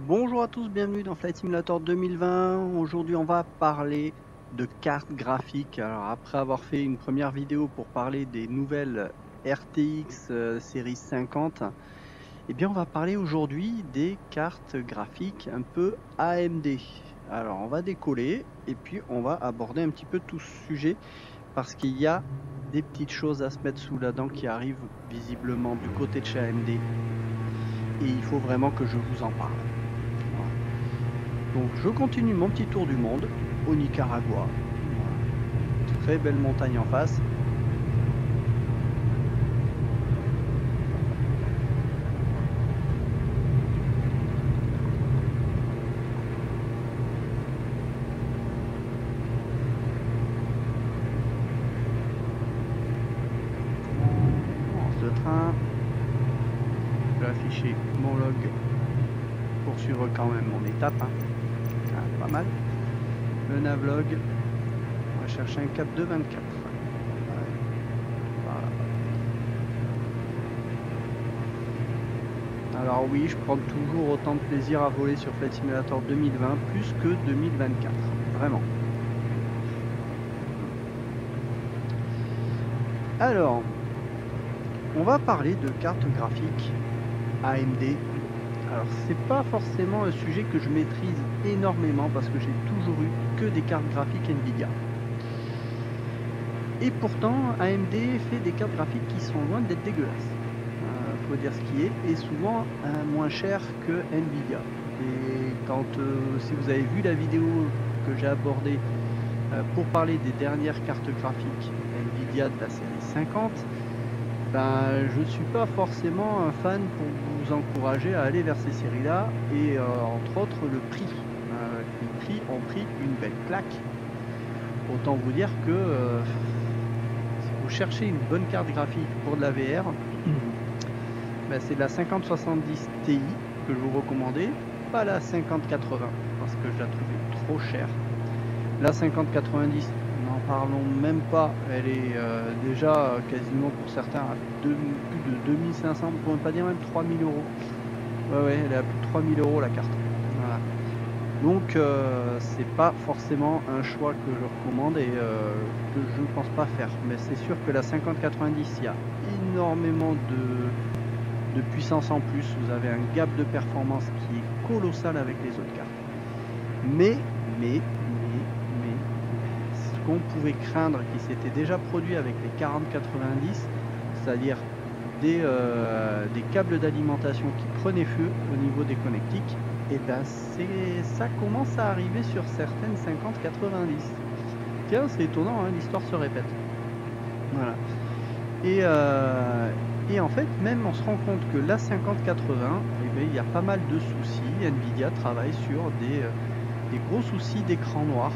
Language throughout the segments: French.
Bonjour à tous, bienvenue dans Flight Simulator 2020. Aujourd'hui, on va parler de cartes graphiques. Alors, après avoir fait une première vidéo pour parler des nouvelles RTX série 50, eh bien, on va parler aujourd'hui des cartes graphiques un peu AMD. Alors, on va décoller et puis on va aborder un petit peu tout ce sujet parce qu'il y a des petites choses à se mettre sous la dent qui arrivent visiblement du côté de chez AMD et il faut vraiment que je vous en parle. Voilà. Donc je continue mon petit tour du monde au Nicaragua. Voilà. Très belle montagne en face. On lance le train. Je vais afficher mon log pour suivre quand même mon étape. Ah, pas mal. Le navlog. On va chercher un cap de 24. Voilà. Alors oui, je prends toujours autant de plaisir à voler sur Flight Simulator 2020 plus que 2024. Vraiment. Alors, on va parler de cartes graphiques AMD. Alors, c'est pas forcément un sujet que je maîtrise énormément parce que j'ai toujours eu que des cartes graphiques Nvidia. Et pourtant, AMD fait des cartes graphiques qui sont loin d'être dégueulasses. Faut dire ce qui est, et souvent moins cher que Nvidia. Et quand, si vous avez vu la vidéo que j'ai abordée pour parler des dernières cartes graphiques Nvidia de la série 50, ben, je ne suis pas forcément un fan pour vous encourager à aller vers ces séries-là, et entre autres le prix. Les prix ont pris une belle claque. Autant vous dire que si vous cherchez une bonne carte graphique pour de la VR, ben, c'est la 5070 Ti que je vous recommandais, pas la 5080 parce que je la trouvais trop chère. La 5090, n'en parlons même pas, elle est déjà quasiment pour certains à plus de 2500, pour ne pas dire même 3000 euros. Ouais, elle est à plus de 3000 euros la carte. Voilà. Donc c'est pas forcément un choix que je recommande et que je ne pense pas faire. Mais c'est sûr que la 5090, il y a énormément de puissance en plus. Vous avez un gap de performance qui est colossal avec les autres cartes. Mais ce qu'on pouvait craindre qui s'était déjà produit avec les 4090, c'est-à-dire des câbles d'alimentation qui prenaient feu au niveau des connectiques, et ben ça commence à arriver sur certaines 5090. Tiens, c'est étonnant, hein, l'histoire se répète. Voilà. Et en fait, même on se rend compte que la 5080, eh bien, il y a pas mal de soucis. Nvidia travaille sur des gros soucis d'écran noir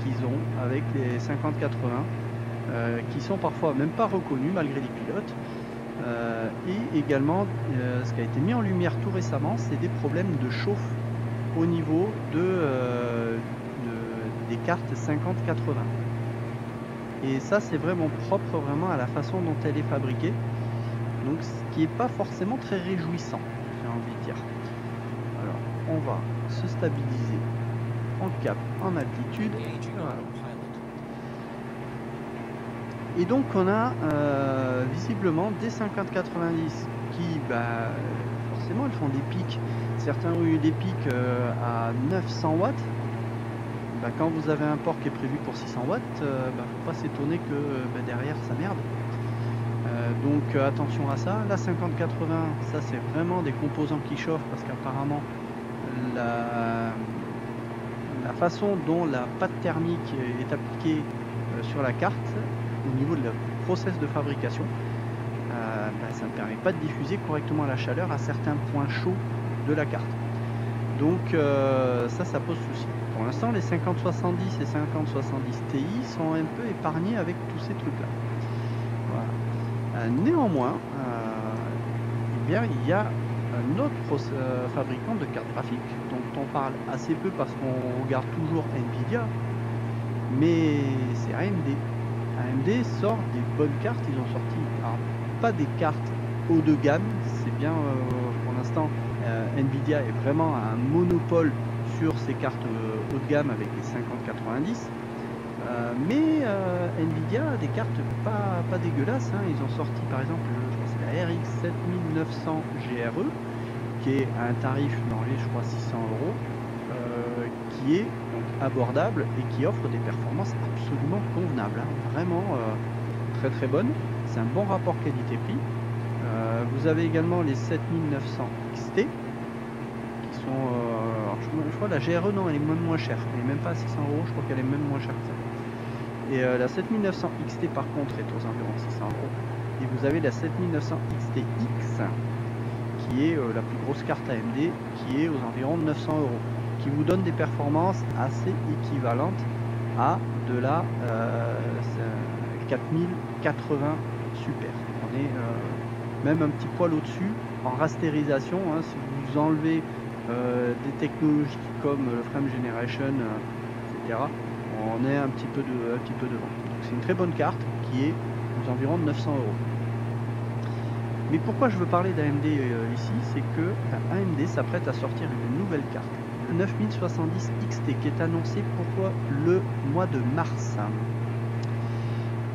qu'ils ont avec les 5080, qui sont parfois même pas reconnus malgré les pilotes. Et également, ce qui a été mis en lumière tout récemment, c'est des problèmes de chauffe au niveau des cartes 5080. Et ça, c'est vraiment propre vraiment à la façon dont elle est fabriquée. Donc, ce qui n'est pas forcément très réjouissant, j'ai envie de dire. Alors, on va se stabiliser en cap, en altitude. Voilà. Et donc, on a visiblement des 5090 qui, bah, forcément, elles font des pics. Certains ont eu des pics à 900 watts. Bah, quand vous avez un port qui est prévu pour 600 watts, bah, faut pas s'étonner que derrière ça merde. Donc attention à ça. La 5080, ça c'est vraiment des composants qui chauffent parce qu'apparemment la façon dont la pâte thermique est appliquée sur la carte au niveau de la process de fabrication, ça ne permet pas de diffuser correctement la chaleur à certains points chauds de la carte. Donc ça pose souci. Pour l'instant, les 5070 et 5070 Ti sont un peu épargnés avec tous ces trucs-là. Voilà. Néanmoins, eh bien, il y a un autre fabricant de cartes graphiques dont on parle assez peu parce qu'on regarde toujours Nvidia, mais c'est AMD. AMD sort des bonnes cartes. Ils ont sorti, alors, pas des cartes haut de gamme, c'est bien pour l'instant l'instant, Nvidia est vraiment un monopole sur ces cartes haut de gamme avec les 5090. Mais Nvidia a des cartes pas dégueulasses, hein. Ils ont sorti par exemple, je crois que c'est la RX 7900 GRE, qui est à un tarif dans les, je crois, 600 €, qui est donc abordable et qui offre des performances absolument convenables, hein. Vraiment très très bonne. C'est un bon rapport qualité-prix. Vous avez également les 7900 XT qui sont, je crois la GRE, non, elle est moins chère, elle est même pas à 600 €, je crois qu'elle est même moins chère que ça. Et la 7900 XT par contre est aux environs de 600 €. Et vous avez la 7900 XTX qui est la plus grosse carte AMD, qui est aux environs de 900 €, qui vous donne des performances assez équivalentes à de la 4080 Super. On est même un petit poil au-dessus en rasterisation, hein. Si vous enlevez des technologies comme le Frame Generation, etc., on est un petit peu devant. Donc c'est une très bonne carte qui est aux environs de 900 €. Mais pourquoi je veux parler d'AMD ici, c'est que AMD s'apprête à sortir une nouvelle carte, le 9070 XT, qui est annoncé pour le mois de mars.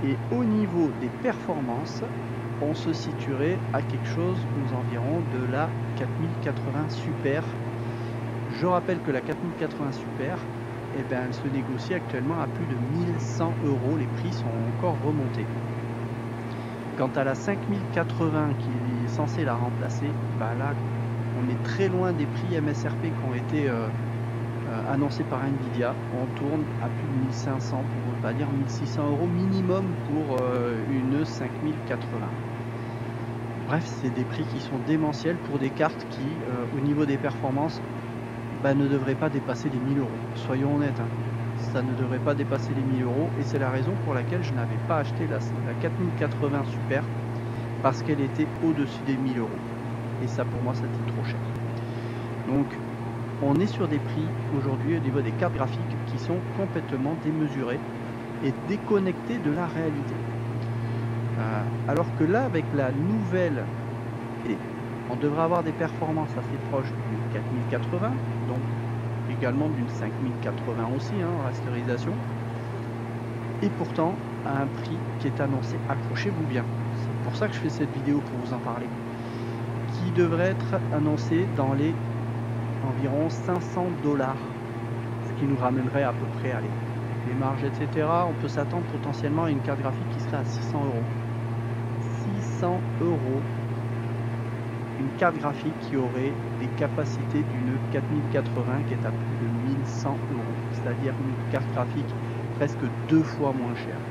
Et au niveau des performances, on se situerait à quelque chose aux environs de la 4080 Super. Je rappelle que la 4080 Super, eh ben, elle se négocie actuellement à plus de 1100 €. Les prix sont encore remontés. Quant à la 5080 qui est censée la remplacer, bah là on est très loin des prix MSRP qui ont été annoncés par Nvidia. On tourne à plus de 1500, pour ne pas dire 1600 € minimum pour une 5080. Bref, c'est des prix qui sont démentiels pour des cartes qui, au niveau des performances, bah, ne devraient pas dépasser les 1000 €. Soyons honnêtes, hein. Ça ne devrait pas dépasser les 1000 € et c'est la raison pour laquelle je n'avais pas acheté la 4080 Super, parce qu'elle était au-dessus des 1000 €. Et ça, pour moi, c'était trop cher. Donc, on est sur des prix aujourd'hui au niveau des cartes graphiques qui sont complètement démesurés et déconnectés de la réalité. Alors que là, avec la nouvelle, on devrait avoir des performances assez proches d'une 4080, donc également d'une 5080 aussi, hein, en rasterisation, et pourtant à un prix qui est annoncé, accrochez-vous bien, c'est pour ça que je fais cette vidéo, pour vous en parler, qui devrait être annoncé dans les environ 500 $, ce qui nous ramènerait à peu près, allez, les marges, etc., on peut s'attendre potentiellement à une carte graphique qui serait à 600 €. 600 €, une carte graphique qui aurait des capacités d'une 4080 qui est à plus de 1100 €, c'est-à-dire une carte graphique presque 2 fois moins chère.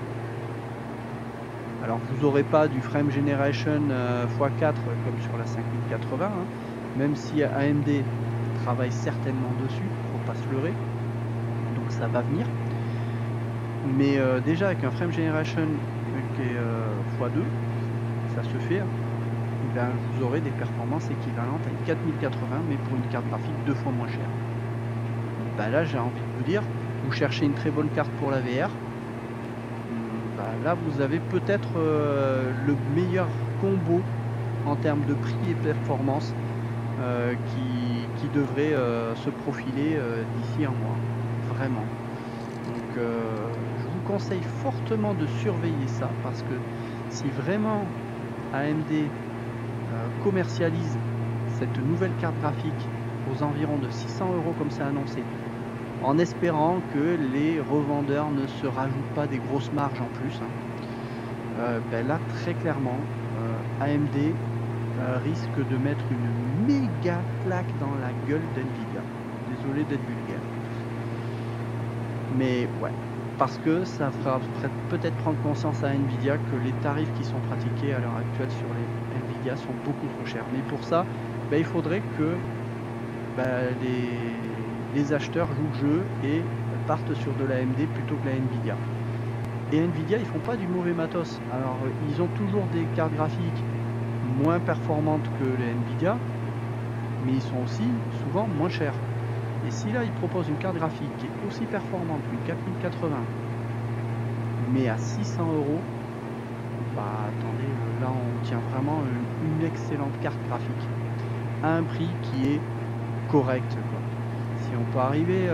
Alors vous n'aurez pas du Frame Generation x4 comme sur la 5080, hein, même si AMD travaille certainement dessus, faut pas se leurrer, donc ça va venir. Mais déjà avec un Frame Generation qui est x2, ça se fait, hein. Ben, vous aurez des performances équivalentes à une 4080, mais pour une carte graphique 2 fois moins chère. Ben là, j'ai envie de vous dire, vous cherchez une très bonne carte pour la VR, ben là vous avez peut-être le meilleur combo en termes de prix et performance qui devrait se profiler d'ici un mois, vraiment. Donc je vous conseille fortement de surveiller ça, parce que si vraiment AMD commercialise cette nouvelle carte graphique aux environs de 600 € comme c'est annoncé, en espérant que les revendeurs ne se rajoutent pas des grosses marges en plus, hein. Ben là très clairement AMD risque de mettre une méga claque dans la gueule d'Nvidia. Désolé d'être vulgaire, mais ouais, parce que ça fera peut-être prendre conscience à Nvidia que les tarifs qui sont pratiqués à l'heure actuelle sur les Nvidia sont beaucoup trop chers. Mais pour ça, ben, il faudrait que les acheteurs jouent le jeu et partent sur de la AMD plutôt que la Nvidia. Et Nvidia, ils font pas du mauvais matos. Alors ils ont toujours des cartes graphiques moins performantes que les Nvidia, mais ils sont aussi souvent moins chers. Et si là ils proposent une carte graphique qui est aussi performante qu'une 4080, mais à 600 €, bah attendez, là on tient vraiment une excellente carte graphique. à un prix qui est correct, quoi. Si on peut arriver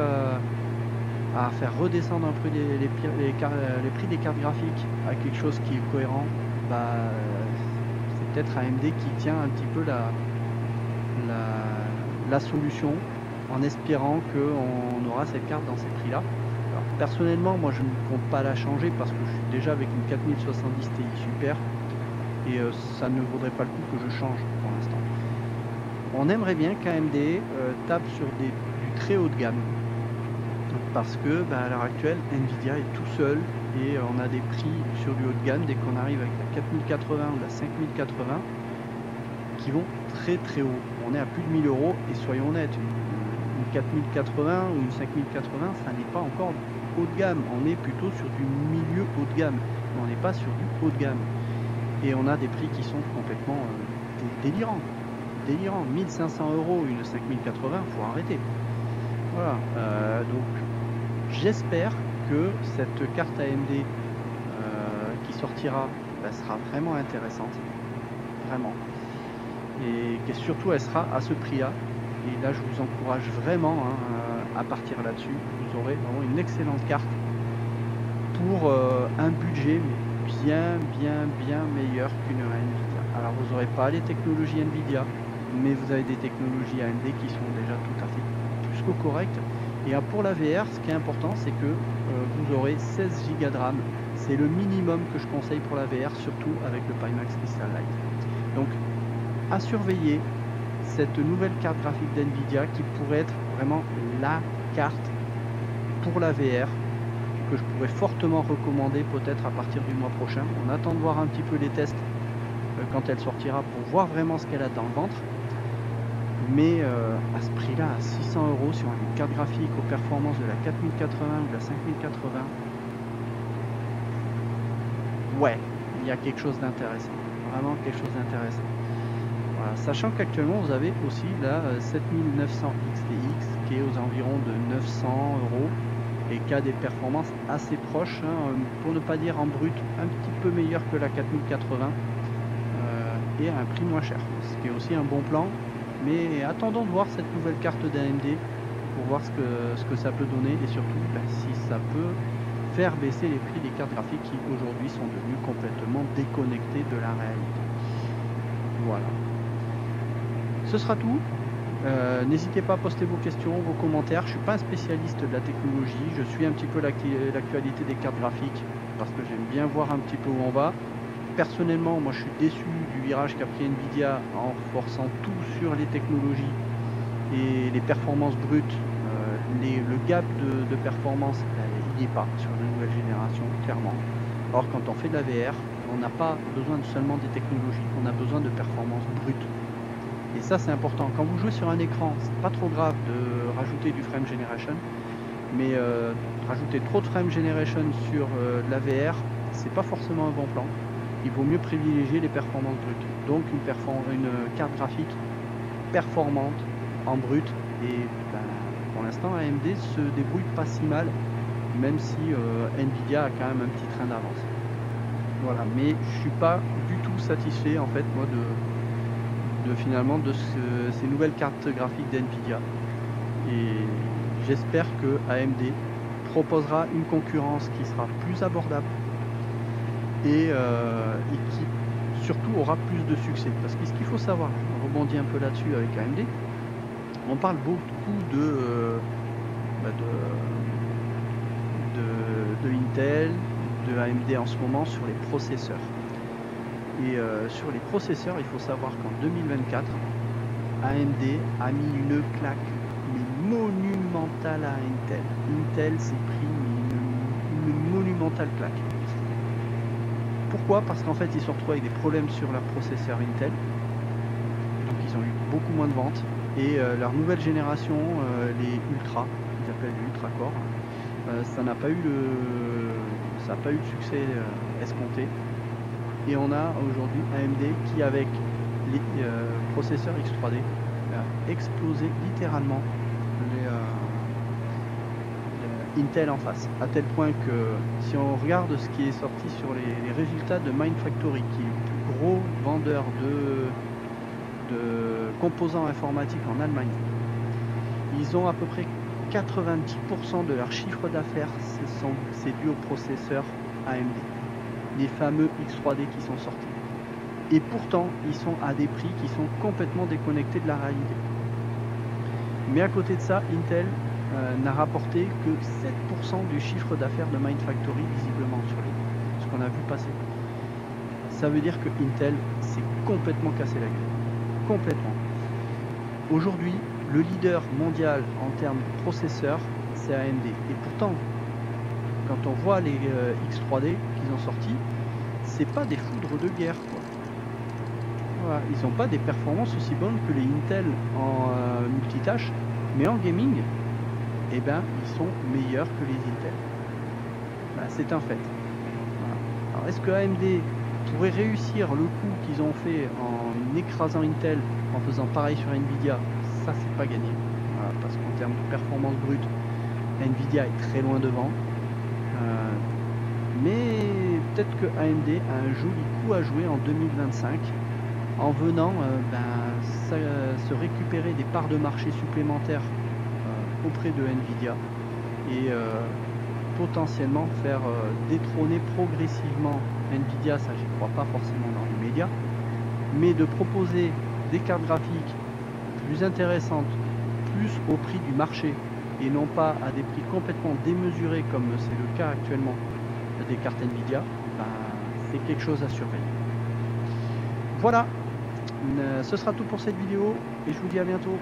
à faire redescendre un peu les prix des cartes graphiques à quelque chose qui est cohérent, bah, c'est peut-être AMD qui tient un petit peu la solution, en espérant qu'on aura cette carte dans ces prix-là. Alors, personnellement, moi je ne compte pas la changer parce que je suis déjà avec une 4070 Ti Super et ça ne vaudrait pas le coup que je change pour l'instant. On aimerait bien qu'AMD tape sur du très haut de gamme, parce que à l'heure actuelle Nvidia est tout seul et on a des prix sur du haut de gamme dès qu'on arrive avec la 4080 ou la 5080 qui vont très très haut. On est à plus de 1000 euros et soyons honnêtes, une 4080 ou une 5080 ça n'est pas encore du haut de gamme, on est plutôt sur du milieu haut de gamme, mais on n'est pas sur du haut de gamme et on a des prix qui sont complètement délirants. 1500 euros une 5080, faut arrêter. Voilà, donc j'espère que cette carte AMD qui sortira sera vraiment intéressante, vraiment, et que surtout elle sera à ce prix-là. Et là, je vous encourage vraiment à partir là-dessus. Vous aurez vraiment une excellente carte pour un budget bien meilleur qu'une Nvidia. Alors, vous n'aurez pas les technologies Nvidia, mais vous avez des technologies AMD qui sont déjà tout à fait plus que correctes. Et pour la VR, ce qui est important, c'est que vous aurez 16 Go de RAM. C'est le minimum que je conseille pour la VR, surtout avec le Pimax Crystal Light. Donc, à surveiller cette nouvelle carte graphique d'NVIDIA qui pourrait être vraiment la carte pour la VR, que je pourrais fortement recommander peut-être à partir du mois prochain. On attend de voir un petit peu les tests quand elle sortira pour voir vraiment ce qu'elle a dans le ventre. Mais à ce prix-là, à 600 euros sur une carte graphique aux performances de la 4080 ou de la 5080, ouais, il y a quelque chose d'intéressant, vraiment quelque chose d'intéressant. Voilà, sachant qu'actuellement vous avez aussi la 7900 XTX qui est aux environs de 900 euros et qui a des performances assez proches, pour ne pas dire en brut, un petit peu meilleur que la 4080 et à un prix moins cher, ce qui est aussi un bon plan. Mais attendons de voir cette nouvelle carte d'AMD pour voir ce que ça peut donner et surtout si ça peut faire baisser les prix des cartes graphiques qui aujourd'hui sont devenus complètement déconnectés de la réalité. Voilà. Ce sera tout. N'hésitez pas à poster vos questions, vos commentaires. Je ne suis pas un spécialiste de la technologie. Je suis un petit peu l'actualité des cartes graphiques parce que j'aime bien voir un petit peu où on va. Personnellement, moi je suis déçu du virage qu'a pris Nvidia en forçant tout sur les technologies et les performances brutes. Le gap de performance, il n'y est pas sur la nouvelle génération, clairement. Or, quand on fait de la VR, on n'a pas besoin seulement des technologies, on a besoin de performances brutes. Et ça, c'est important. Quand vous jouez sur un écran, c'est pas trop grave de rajouter du frame generation, mais rajouter trop de frame generation sur de la VR, c'est pas forcément un bon plan. Il vaut mieux privilégier les performances brutes. Donc une carte graphique performante en brut. Et pour l'instant, AMD se débrouille pas si mal, même si Nvidia a quand même un petit train d'avance. Voilà, mais je suis pas du tout satisfait en fait moi finalement de ces nouvelles cartes graphiques d'Nvidia. Et j'espère que AMD proposera une concurrence qui sera plus abordable et qui surtout aura plus de succès. Parce que ce qu'il faut savoir, on rebondit un peu là-dessus avec AMD, on parle beaucoup de Intel, de AMD en ce moment sur les processeurs. Et sur les processeurs, il faut savoir qu'en 2024, AMD a mis une claque monumentale à Intel. Intel s'est pris une monumentale claque. Pourquoi? Parce qu'en fait, ils se retrouvent avec des problèmes sur leur processeur Intel. Donc, ils ont eu beaucoup moins de ventes. Et leur nouvelle génération, les Ultra, ils appellent les Ultra Core, ça n'a pas eu le succès escompté. Et on a aujourd'hui AMD qui, avec les processeurs X3D, a explosé littéralement Intel en face, à tel point que si on regarde ce qui est sorti sur les résultats de Mindfactory, qui est le plus gros vendeur de composants informatiques en Allemagne. Ils ont à peu près 90% de leur chiffre d'affaires, c'est dû aux processeurs AMD, les fameux X3D qui sont sortis. Et pourtant, ils sont à des prix qui sont complètement déconnectés de la réalité. Mais à côté de ça, Intel n'a rapporté que 7% du chiffre d'affaires de Mindfactory, visiblement, sur ce qu'on a vu passer. Ça veut dire que Intel s'est complètement cassé la gueule. Complètement. Aujourd'hui, le leader mondial en termes de processeurs, c'est AMD. Et pourtant, quand on voit les X3D qu'ils ont sortis, c'est pas des foudres de guerre, quoi. Voilà, ils n'ont pas des performances aussi bonnes que les Intel en multitâche, mais en gaming, eh ben, ils sont meilleurs que les Intel. Ben, c'est un fait. Voilà. Alors, est-ce que AMD pourrait réussir le coup qu'ils ont fait en écrasant Intel, en faisant pareil sur Nvidia? Ça, c'est pas gagné. Voilà, parce qu'en termes de performance brute, Nvidia est très loin devant. Mais peut-être que AMD a un joli coup à jouer en 2025 en venant se récupérer des parts de marché supplémentaires auprès de Nvidia et potentiellement faire détrôner progressivement Nvidia, ça j'y crois pas forcément dans l'immédiat, mais de proposer des cartes graphiques plus intéressantes, plus au prix du marché et non pas à des prix complètement démesurés comme c'est le cas actuellement des cartes Nvidia, c'est quelque chose à surveiller. Voilà, ce sera tout pour cette vidéo et je vous dis à bientôt.